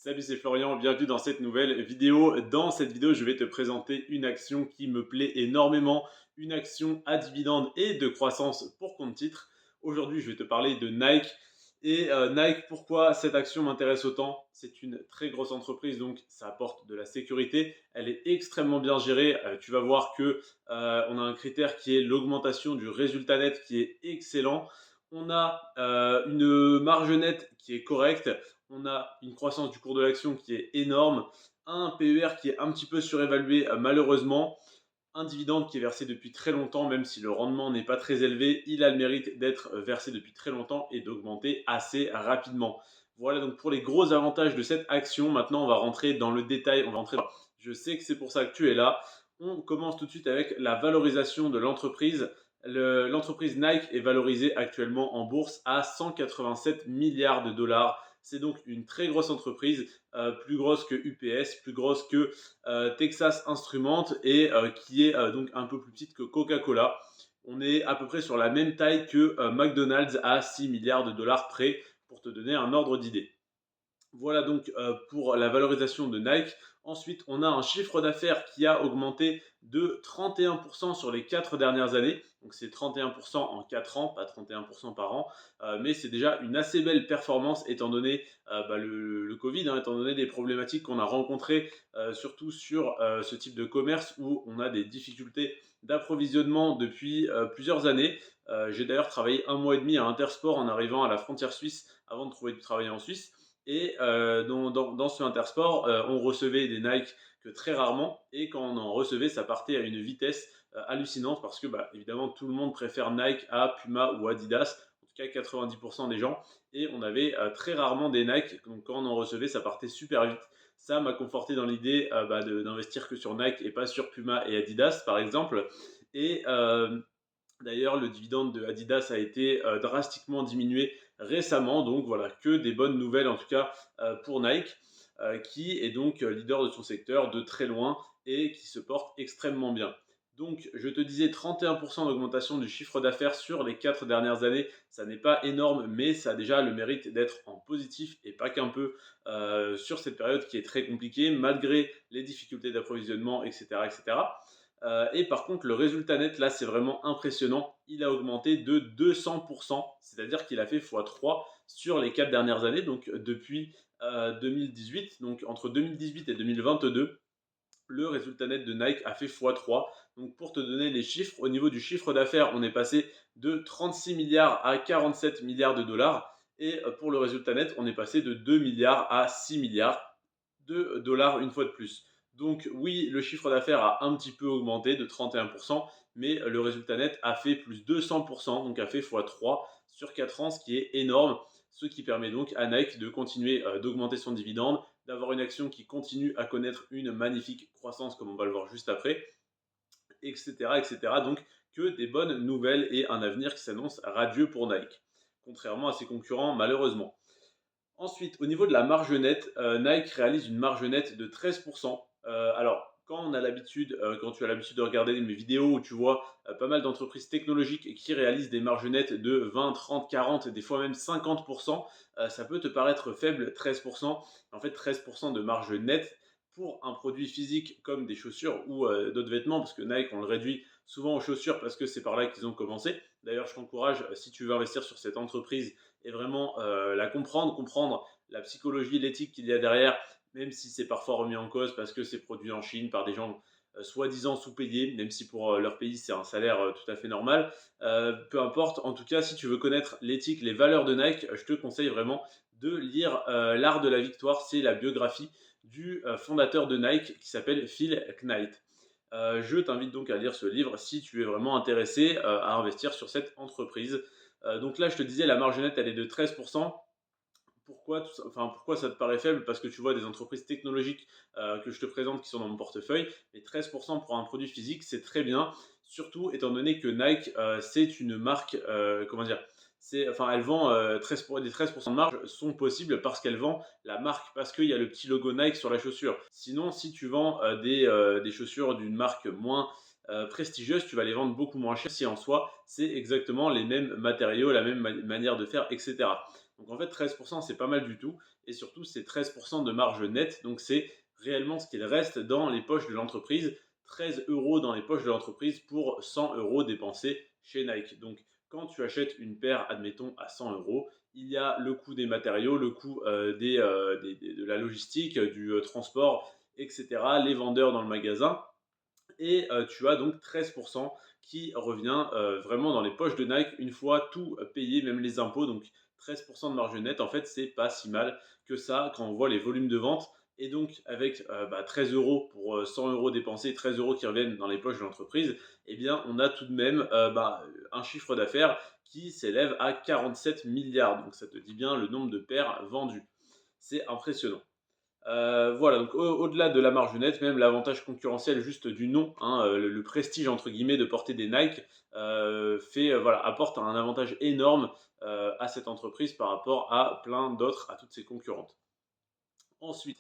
Salut, c'est Florian, bienvenue dans cette nouvelle vidéo. Dans cette vidéo, je vais te présenter une action qui me plaît énormément, une action à dividende et de croissance pour compte titre. Aujourd'hui, je vais te parler de Nike. Et Nike, pourquoi cette action m'intéresse autant? C'est une très grosse entreprise, donc ça apporte de la sécurité. Elle est extrêmement bien gérée. Tu vas voir que on a un critère qui est l'augmentation du résultat net qui est excellent. On a une marge nette qui est correcte. On a une croissance du cours de l'action qui est énorme, un PER qui est un petit peu surévalué malheureusement, un dividende qui est versé depuis très longtemps, même si le rendement n'est pas très élevé, il a le mérite d'être versé depuis très longtemps et d'augmenter assez rapidement. Voilà donc pour les gros avantages de cette action. Maintenant, on va rentrer dans le détail. Je sais que c'est pour ça que tu es là. On commence tout de suite avec la valorisation de l'entreprise. L'entreprise Nike est valorisée actuellement en bourse à 187 milliards de dollars. C'est donc une très grosse entreprise, plus grosse que UPS, plus grosse que Texas Instruments et qui est donc un peu plus petite que Coca-Cola. On est à peu près sur la même taille que McDonald's à 6 milliards de dollars près, pour te donner un ordre d'idée. Voilà donc pour la valorisation de Nike. Ensuite, on a un chiffre d'affaires qui a augmenté de 31% sur les 4 dernières années. Donc c'est 31% en 4 ans, pas 31% par an. Mais c'est déjà une assez belle performance étant donné le Covid, étant donné les problématiques qu'on a rencontrées, surtout sur ce type de commerce où on a des difficultés d'approvisionnement depuis plusieurs années. J'ai d'ailleurs travaillé un mois et demi à Intersport en arrivant à la frontière suisse avant de trouver du travail en Suisse. Et dans ce Intersport, on recevait des Nike que très rarement. Et quand on en recevait, ça partait à une vitesse hallucinante parce que, évidemment, tout le monde préfère Nike à Puma ou Adidas. En tout cas, 90% des gens. Et on avait très rarement des Nike. Donc, quand on en recevait, ça partait super vite. Ça m'a conforté dans l'idée d'investir que sur Nike et pas sur Puma et Adidas, par exemple. Et d'ailleurs, le dividende de Adidas a été drastiquement diminué récemment. Donc voilà, que des bonnes nouvelles en tout cas pour Nike, qui est donc leader de son secteur de très loin et qui se porte extrêmement bien. Donc je te disais 31% d'augmentation du chiffre d'affaires sur les 4 dernières années. Ça n'est pas énorme, mais ça a déjà le mérite d'être en positif et pas qu'un peu sur cette période qui est très compliquée, malgré les difficultés d'approvisionnement, etc. etc. Et par contre, le résultat net, là, c'est vraiment impressionnant. Il a augmenté de 200%, c'est-à-dire qu'il a fait x3 sur les 4 dernières années, donc depuis 2018. Donc entre 2018 et 2022, le résultat net de Nike a fait x3. Donc pour te donner les chiffres, au niveau du chiffre d'affaires, on est passé de 36 milliards à 47 milliards de dollars. Et pour le résultat net, on est passé de 2 milliards à 6 milliards de dollars une fois de plus. Donc oui, le chiffre d'affaires a un petit peu augmenté de 31%, mais le résultat net a fait plus 200%, donc a fait x3 sur 4 ans, ce qui est énorme, ce qui permet donc à Nike de continuer d'augmenter son dividende, d'avoir une action qui continue à connaître une magnifique croissance, comme on va le voir juste après, etc. etc. Donc que des bonnes nouvelles et un avenir qui s'annonce radieux pour Nike, contrairement à ses concurrents malheureusement. Ensuite, au niveau de la marge nette, Nike réalise une marge nette de 13%. Alors, quand tu as l'habitude de regarder mes vidéos où tu vois pas mal d'entreprises technologiques qui réalisent des marges nettes de 20, 30, 40, des fois même 50%, ça peut te paraître faible, 13%. En fait, 13% de marge nette pour un produit physique comme des chaussures ou d'autres vêtements, parce que Nike, on le réduit souvent aux chaussures parce que c'est par là qu'ils ont commencé. D'ailleurs, je t'encourage, si tu veux investir sur cette entreprise, et vraiment la comprendre la psychologie, l'éthique qu'il y a derrière, même si c'est parfois remis en cause parce que c'est produit en Chine par des gens soi-disant sous-payés, même si pour leur pays c'est un salaire tout à fait normal. Peu importe, en tout cas, si tu veux connaître l'éthique, les valeurs de Nike, je te conseille vraiment de lire L'Art de la Victoire. C'est la biographie du fondateur de Nike qui s'appelle Phil Knight. Je t'invite donc à lire ce livre si tu es vraiment intéressé à investir sur cette entreprise. Donc là, je te disais, la marge nette, elle est de 13%. Pourquoi ça te paraît faible? Parce que tu vois des entreprises technologiques que je te présente qui sont dans mon portefeuille. Et 13% pour un produit physique, c'est très bien. Surtout étant donné que Nike, c'est une marque, comment dire, elle vend 13% de marge sont possibles parce qu'elle vend la marque, parce qu'il y a le petit logo Nike sur la chaussure. Sinon, si tu vends des chaussures d'une marque moins prestigieuse, tu vas les vendre beaucoup moins cher si en soi, c'est exactement les mêmes matériaux, la même manière de faire, etc. Donc en fait, 13%, c'est pas mal du tout. Et surtout, c'est 13% de marge nette. Donc c'est réellement ce qu'il reste dans les poches de l'entreprise. 13 euros dans les poches de l'entreprise pour 100 euros dépensés chez Nike. Donc quand tu achètes une paire, admettons, à 100 euros, il y a le coût des matériaux, le coût de la logistique, du transport, etc., les vendeurs dans le magasin, et tu as donc 13% qui revient vraiment dans les poches de Nike une fois tout payé, même les impôts. Donc 13% de marge nette, en fait, c'est pas si mal que ça quand on voit les volumes de vente. Et donc, avec 13 euros pour 100 euros dépensés, 13 euros qui reviennent dans les poches de l'entreprise, eh bien, on a tout de même un chiffre d'affaires qui s'élève à 47 milliards. Donc, ça te dit bien le nombre de paires vendues. C'est impressionnant. Voilà, donc au-delà de la marge nette, même l'avantage concurrentiel juste du nom, hein, le prestige entre guillemets de porter des Nike voilà, apporte un avantage énorme à cette entreprise par rapport à plein d'autres, à toutes ses concurrentes. Ensuite,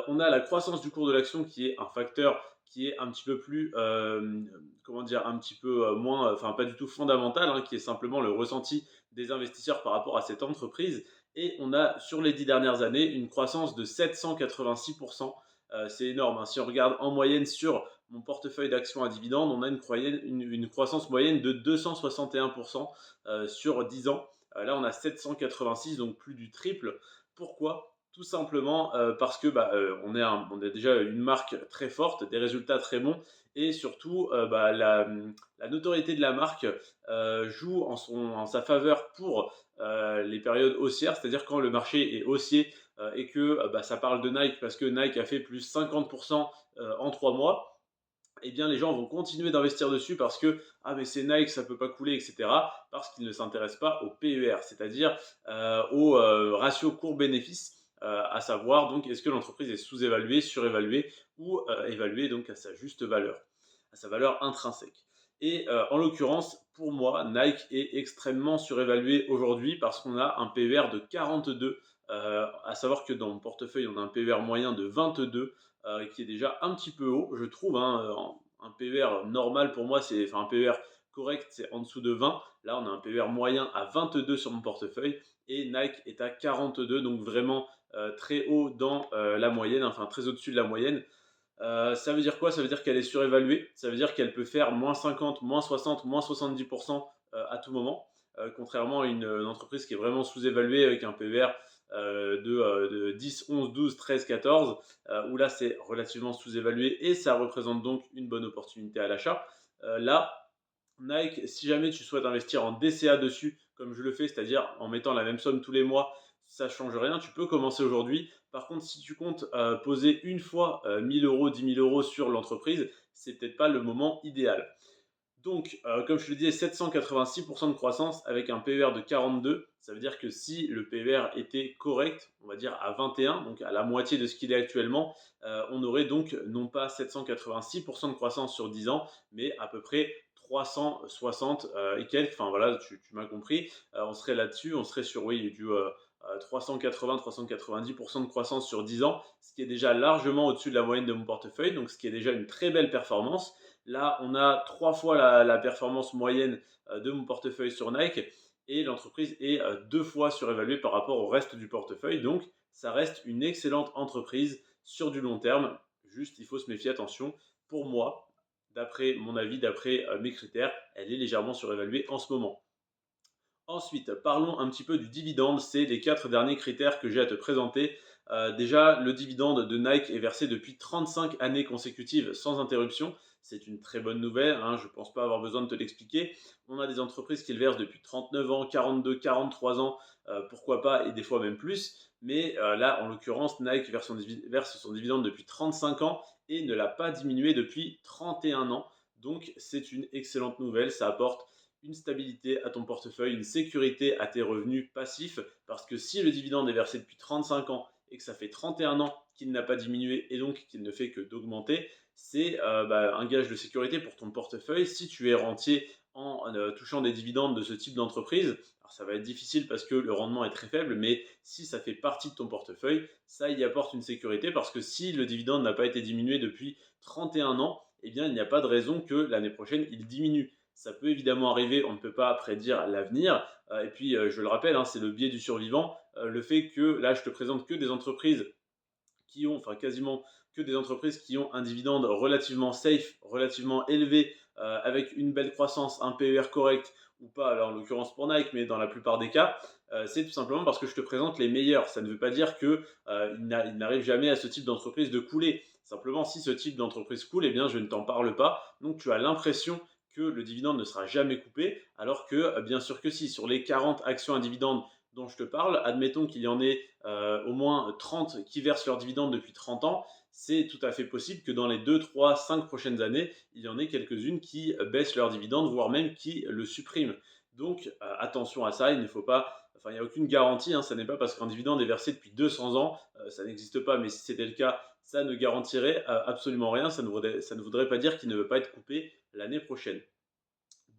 on a la croissance du cours de l'action qui est un facteur qui est un petit peu plus, comment dire, un petit peu moins, enfin pas du tout fondamental, hein, qui est simplement le ressenti des investisseurs par rapport à cette entreprise. Et on a sur les 10 dernières années une croissance de 786%. C'est énorme, hein. Si on regarde en moyenne sur mon portefeuille d'actions à dividendes, on a une croissance moyenne de 261% sur 10 ans. Là, on a 786, donc plus du triple. Pourquoi? Tout simplement parce que on est déjà une marque très forte, des résultats très bons, et surtout la notoriété de la marque joue en sa faveur pour les périodes haussières, c'est-à-dire quand le marché est haussier et que ça parle de Nike parce que Nike a fait plus 50% en 3 mois. Eh bien, les gens vont continuer d'investir dessus parce que ah mais c'est Nike, ça peut pas couler, etc. Parce qu'ils ne s'intéressent pas au PER, c'est-à-dire au ratio court-bénéfice, à savoir donc est-ce que l'entreprise est sous-évaluée, surévaluée ou évaluée donc à sa juste valeur, à sa valeur intrinsèque. Et en l'occurrence, pour moi, Nike est extrêmement surévalué aujourd'hui parce qu'on a un PER de 42, à savoir que dans mon portefeuille, on a un PER moyen de 22, qui est déjà un petit peu haut, je trouve, hein. Un PER normal pour moi, enfin un PER correct, c'est en dessous de 20. Là, on a un PER moyen à 22 sur mon portefeuille et Nike est à 42, donc vraiment très haut dans la moyenne, enfin très au-dessus de la moyenne. Ça veut dire quoi? Ça veut dire qu'elle est surévaluée, ça veut dire qu'elle peut faire moins 50, moins 60, moins 70% à tout moment, contrairement à une entreprise qui est vraiment sous-évaluée avec un PER de 10, 11, 12, 13, 14, où là c'est relativement sous-évalué et ça représente donc une bonne opportunité à l'achat. Là, Nike, si jamais tu souhaites investir en DCA dessus, comme je le fais, c'est-à-dire en mettant la même somme tous les mois, ça ne change rien, tu peux commencer aujourd'hui. Par contre, si tu comptes poser une fois 1000 euros, 10 000 euros sur l'entreprise, c'est peut-être pas le moment idéal. Donc, comme je te le disais, 786% de croissance avec un PER de 42. Ça veut dire que si le PER était correct, on va dire à 21, donc à la moitié de ce qu'il est actuellement, on aurait donc non pas 786% de croissance sur 10 ans, mais à peu près 360 et quelques. Enfin voilà, tu m'as compris. On serait là-dessus, on serait sur oui, du 380-390% de croissance sur 10 ans, ce qui est déjà largement au-dessus de la moyenne de mon portefeuille, donc ce qui est déjà une très belle performance. Là, on a 3 fois la performance moyenne de mon portefeuille sur Nike et l'entreprise est 2 fois surévaluée par rapport au reste du portefeuille. Donc, ça reste une excellente entreprise sur du long terme. Juste, il faut se méfier, attention. Pour moi, d'après mon avis, d'après mes critères, elle est légèrement surévaluée en ce moment. Ensuite, parlons un petit peu du dividende. C'est les 4 derniers critères que j'ai à te présenter. Déjà, le dividende de Nike est versé depuis 35 années consécutives sans interruption. C'est une très bonne nouvelle, hein, je ne pense pas avoir besoin de te l'expliquer. On a des entreprises qui le versent depuis 39 ans, 42, 43 ans, pourquoi pas, et des fois même plus. Mais là, en l'occurrence, Nike verse son dividende depuis 35 ans et ne l'a pas diminué depuis 31 ans. Donc, c'est une excellente nouvelle. Ça apporte une stabilité à ton portefeuille, une sécurité à tes revenus passifs, parce que si le dividende est versé depuis 35 ans et que ça fait 31 ans qu'il n'a pas diminué et donc qu'il ne fait que d'augmenter, c'est un gage de sécurité pour ton portefeuille. Si tu es rentier en touchant des dividendes de ce type d'entreprise, alors ça va être difficile parce que le rendement est très faible, mais si ça fait partie de ton portefeuille, ça y apporte une sécurité parce que si le dividende n'a pas été diminué depuis 31 ans, eh bien il n'y a pas de raison que l'année prochaine il diminue. Ça peut évidemment arriver, on ne peut pas prédire l'avenir. Et puis, je le rappelle, hein, c'est le biais du survivant. Le fait que là, je te présente que des entreprises qui ont, enfin quasiment que des entreprises qui ont un dividende relativement safe, relativement élevé, avec une belle croissance, un PER correct ou pas, alors en l'occurrence pour Nike, mais dans la plupart des cas, c'est tout simplement parce que je te présente les meilleurs. Ça ne veut pas dire qu'il n'arrive jamais à ce type d'entreprise de couler. Simplement, si ce type d'entreprise coule, eh bien, je ne t'en parle pas. Donc, tu as l'impression que le dividende ne sera jamais coupé, alors que bien sûr que si, sur les 40 actions à dividende dont je te parle, admettons qu'il y en ait au moins 30 qui versent leurs dividendes depuis 30 ans, c'est tout à fait possible que dans les 2, 3, 5 prochaines années, il y en ait quelques-unes qui baissent leurs dividendes, voire même qui le suppriment. Donc attention à ça, il ne faut pas, enfin il n'y a aucune garantie, hein, ça n'est pas parce qu'un dividende est versé depuis 200 ans, ça n'existe pas, mais si c'était le cas, ça ne garantirait absolument rien, ça ne voudrait pas dire qu'il ne veut pas être coupé l'année prochaine.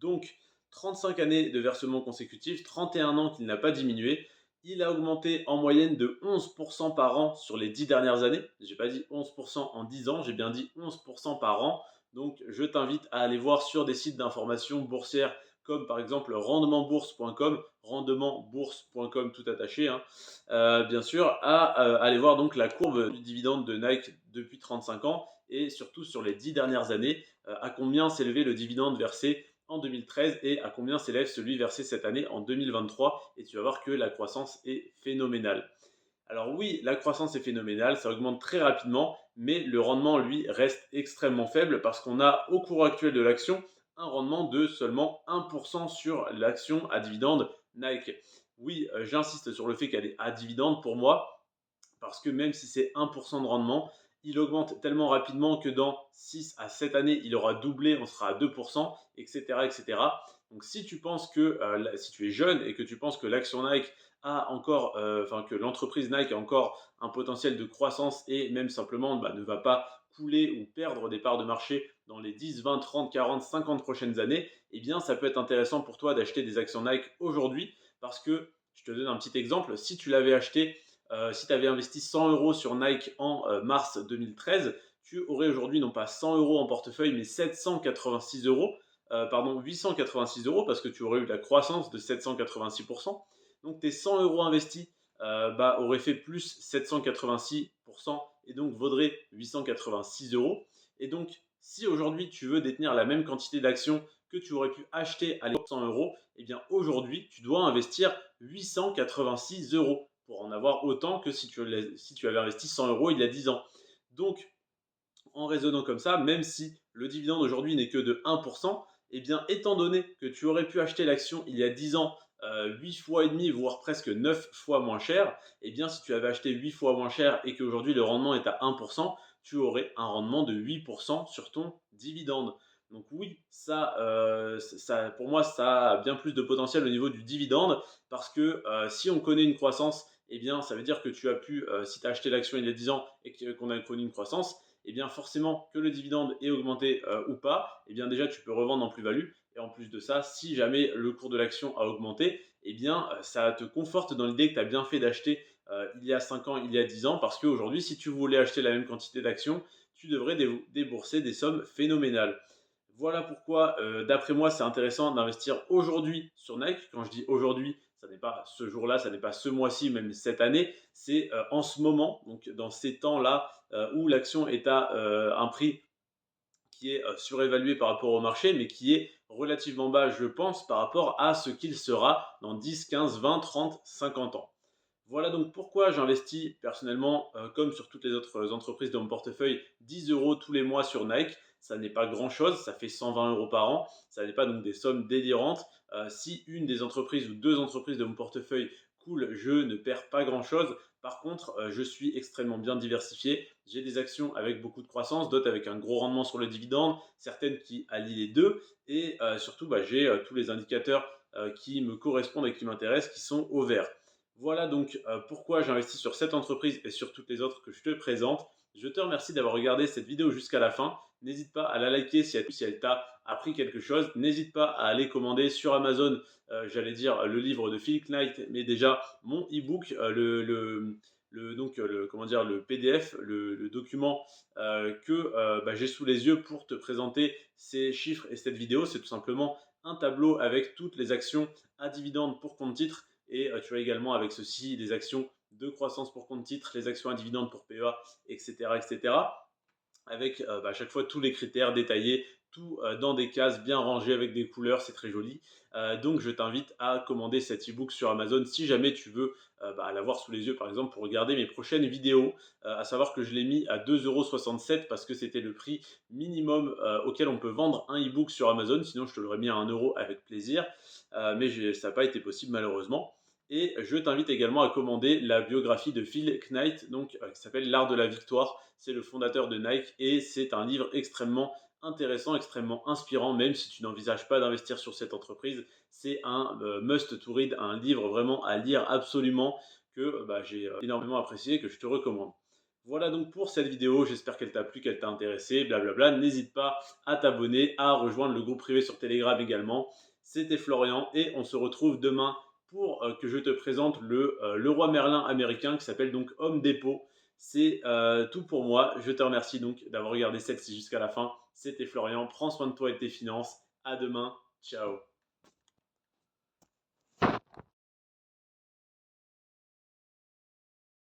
Donc, 35 années de versement consécutif, 31 ans qu'il n'a pas diminué. Il a augmenté en moyenne de 11% par an sur les 10 dernières années. Je n'ai pas dit 11% en 10 ans, j'ai bien dit 11% par an. Donc, je t'invite à aller voir sur des sites d'information boursière comme par exemple rendementbourse.com, rendementbourse.com tout attaché, hein, bien sûr, à aller voir donc la courbe du dividende de Nike depuis 35 ans et surtout sur les 10 dernières années, à combien s'est élevé le dividende versé en 2013 et à combien s'élève celui versé cette année en 2023. Et tu vas voir que la croissance est phénoménale. Alors oui, la croissance est phénoménale, ça augmente très rapidement, mais le rendement, lui, reste extrêmement faible parce qu'on a au cours actuel de l'action un rendement de seulement 1% sur l'action à dividende Nike. Oui, j'insiste sur le fait qu'elle est à dividende pour moi, parce que même si c'est 1% de rendement, il augmente tellement rapidement que dans 6 à 7 années, il aura doublé, on sera à 2%, etc. etc. Donc si tu penses que, si tu es jeune et que tu penses que l'action Nike a encore, enfin que l'entreprise Nike a encore un potentiel de croissance et même simplement ne va pas couler ou perdre des parts de marché dans les 10, 20, 30, 40, 50 prochaines années, eh bien ça peut être intéressant pour toi d'acheter des actions Nike aujourd'hui parce que, je te donne un petit exemple, si tu l'avais acheté si tu avais investi 100 euros sur Nike en mars 2013, tu aurais aujourd'hui non pas 100 euros en portefeuille, mais 786 euros, pardon, 886 euros, parce que tu aurais eu la croissance de 786%. Donc tes 100 euros investis auraient fait plus 786% et donc vaudraient 886 euros. Et donc, si aujourd'hui tu veux détenir la même quantité d'actions que tu aurais pu acheter à l'époque 100 euros, eh bien aujourd'hui tu dois investir 886 euros pour en avoir autant que si tu avais investi 100 euros il y a 10 ans. Donc, en raisonnant comme ça, même si le dividende aujourd'hui n'est que de 1%, eh bien, étant donné que tu aurais pu acheter l'action il y a 10 ans 8 fois et demi, voire presque 9 fois moins cher, eh bien, si tu avais acheté 8 fois moins cher et qu'aujourd'hui le rendement est à 1%, tu aurais un rendement de 8% sur ton dividende. Donc oui, pour moi, ça a bien plus de potentiel au niveau du dividende parce que si on connaît une croissance, eh bien, ça veut dire que tu as pu, si tu as acheté l'action il y a 10 ans et qu'on a connu une croissance, eh bien forcément que le dividende ait augmenté ou pas, eh bien déjà tu peux revendre en plus-value. Et en plus de ça, si jamais le cours de l'action a augmenté, eh bien ça te conforte dans l'idée que tu as bien fait d'acheter il y a 5 ans, il y a 10 ans, parce qu'aujourd'hui, si tu voulais acheter la même quantité d'actions, tu devrais débourser des sommes phénoménales. Voilà pourquoi, d'après moi, c'est intéressant d'investir aujourd'hui sur Nike. Quand je dis aujourd'hui, ça n'est pas ce jour-là, ça n'est pas ce mois-ci, même cette année, c'est en ce moment, donc dans ces temps-là où l'action est à un prix qui est surévalué par rapport au marché, mais qui est relativement bas, je pense, par rapport à ce qu'il sera dans 10, 15, 20, 30, 50 ans. Voilà donc pourquoi j'investis personnellement, comme sur toutes les autres entreprises de mon portefeuille, 10 euros tous les mois sur Nike. Ça n'est pas grand-chose, ça fait 120 euros par an. Ça n'est pas donc des sommes délirantes. Si une des entreprises ou deux entreprises de mon portefeuille coule, je ne perds pas grand-chose. Par contre, je suis extrêmement bien diversifié. J'ai des actions avec beaucoup de croissance, d'autres avec un gros rendement sur le dividende, certaines qui allient les deux. Et surtout, j'ai tous les indicateurs qui me correspondent et qui m'intéressent qui sont au vert. Voilà donc pourquoi j'investis sur cette entreprise et sur toutes les autres que je te présente. Je te remercie d'avoir regardé cette vidéo jusqu'à la fin. N'hésite pas à la liker si elle t'a appris quelque chose. N'hésite pas à aller commander sur Amazon, j'allais dire le livre de Phil Knight, mais déjà mon e-book, comment dire, le PDF, le document que j'ai sous les yeux pour te présenter ces chiffres et cette vidéo. C'est tout simplement un tableau avec toutes les actions à dividendes pour compte titre. Et tu as également avec ceci des actions de croissance pour compte titre, les actions à dividendes pour PEA, etc. etc. Avec à chaque fois tous les critères détaillés, tout dans des cases bien rangées avec des couleurs, c'est très joli. Donc je t'invite à commander cet e-book sur Amazon si jamais tu veux l'avoir sous les yeux par exemple pour regarder mes prochaines vidéos. À savoir que je l'ai mis à 2,67 € parce que c'était le prix minimum auquel on peut vendre un e-book sur Amazon, sinon je te l'aurais mis à 1 € avec plaisir. Mais ça n'a pas été possible malheureusement. Et je t'invite également à commander la biographie de Phil Knight, donc, qui s'appelle L'Art de la Victoire. C'est le fondateur de Nike et c'est un livre extrêmement intéressant, extrêmement inspirant, même si tu n'envisages pas d'investir sur cette entreprise. C'est un must to read, un livre vraiment à lire absolument que j'ai énormément apprécié et que je te recommande. Voilà donc pour cette vidéo, j'espère qu'elle t'a plu, qu'elle t'a intéressé, blablabla. N'hésite pas à t'abonner, à rejoindre le groupe privé sur Telegram également. C'était Florian et on se retrouve demain pour que je te présente le roi Merlin américain qui s'appelle donc Homme Depot. C'est tout pour moi. Je te remercie donc d'avoir regardé celle-ci jusqu'à la fin. C'était Florian. Prends soin de toi et de tes finances. À demain. Ciao.